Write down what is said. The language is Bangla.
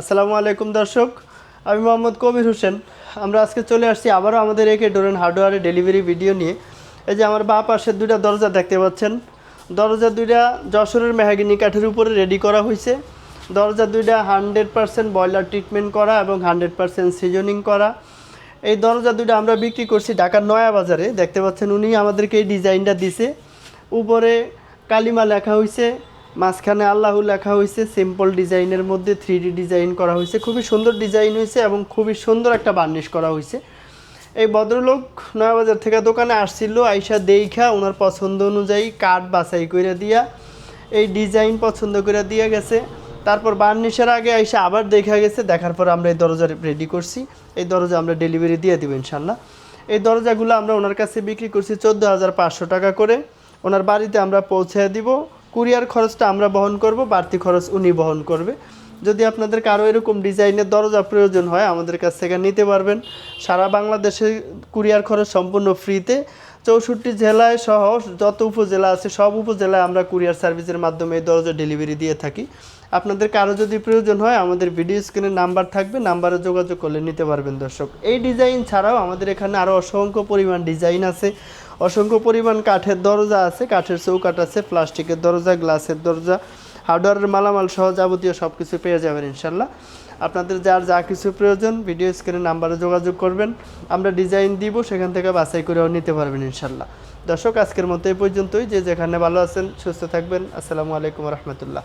আসসালামু আলাইকুম দর্শক, আমি মোহাম্মদ কবির হোসেন। আমরা আজকে চলে আসছি আবারও আমাদের একে ডোরেন হার্ডওয়্যারে ডেলিভারি ভিডিও নিয়ে। এই যে আমার বাঁ পাশের দুইটা দরজা দেখতে পাচ্ছেন, দরজা দুইটা যশোরের মেহগিনি কাঠের উপরে রেডি করা হয়েছে। দরজা দুইটা 100% বয়লার ট্রিটমেন্ট করা এবং 100% সিজনিং করা। এই দরজা দুইটা আমরা বিক্রি করছি ঢাকার নয়া বাজারে। দেখতে পাচ্ছেন উনি আমাদেরকে এই ডিজাইনটা দিছে। উপরে কালিমা লেখা হয়েছে, মাঝখানে আল্লাহু লেখা হয়েছে। সিম্পল ডিজাইনের মধ্যে 3D ডিজাইন করা হয়েছে, খুবই সুন্দর ডিজাইন হয়েছে এবং খুবই সুন্দর একটা বার্নিশ করা হয়েছে। এই ভদ্রলোক নয়াবাজার থেকে দোকানে আসছিল, আইসা দেইখা ওনার পছন্দ অনুযায়ী কাঠ বাছাই করে দিয়া এই ডিজাইন পছন্দ করে দিয়ে গেছে। তারপর বার্নিশের আগে আইসা আবার দেখা গেছে, দেখার পর আমরা এই দরজা রেডি করছি। এই দরজা আমরা ডেলিভারি দিয়ে দেবো ইনশাল্লাহ। এই দরজাগুলো আমরা ওনার কাছে বিক্রি করছি 14,500 টাকা করে। ওনার বাড়িতে আমরা পৌঁছে দিব। কুরিয়ার খরচটা আমরা বহন করব, বাড়তি খরচ উনি বহন করবে। যদি আপনাদের কারো এরকম ডিজাইনের দরজা প্রয়োজন হয় আমাদের কাছ থেকে নিতে পারবেন। সারা বাংলাদেশে কুরিয়ার খরচ সম্পূর্ণ ফ্রিতে। 64 জেলায় সহ যত উপজেলা আছে সব উপজেলায় আমরা কুরিয়ার সার্ভিসের মাধ্যমে এই দরজা ডেলিভারি দিয়ে থাকি। আপনাদের কারো যদি প্রয়োজন হয় আমাদের ভিডিও স্ক্রিনে নাম্বার থাকবে, নাম্বারে যোগাযোগ করলে নিতে পারবেন দর্শক। এই ডিজাইন ছাড়াও আমাদের এখানে আরও অসংখ্য পরিমাণ ডিজাইন আছে, অসংখ্য পরিমাণ কাঠের দরজা আছে, কাঠের চৌকাঠ আছে, প্লাস্টিকের দরজা, গ্লাসের দরজা, হার্ডওয়্যারের মালামাল সহ যাবতীয় সব কিছু পেয়ে যাবেন ইনশাল্লাহ। আপনাদের যার যা কিছু প্রয়োজন ভিডিও স্ক্রিনে নাম্বারে যোগাযোগ করবেন, আমরা ডিজাইন দিব, সেখান থেকে বাছাই করেও নিতে পারবেন ইনশাল্লাহ। দর্শক, আজকের মতো এই পর্যন্তই। যে যেখানে ভালো আছেন সুস্থ থাকবেন। আসসালামু আলাইকুম রহমতুল্লাহ।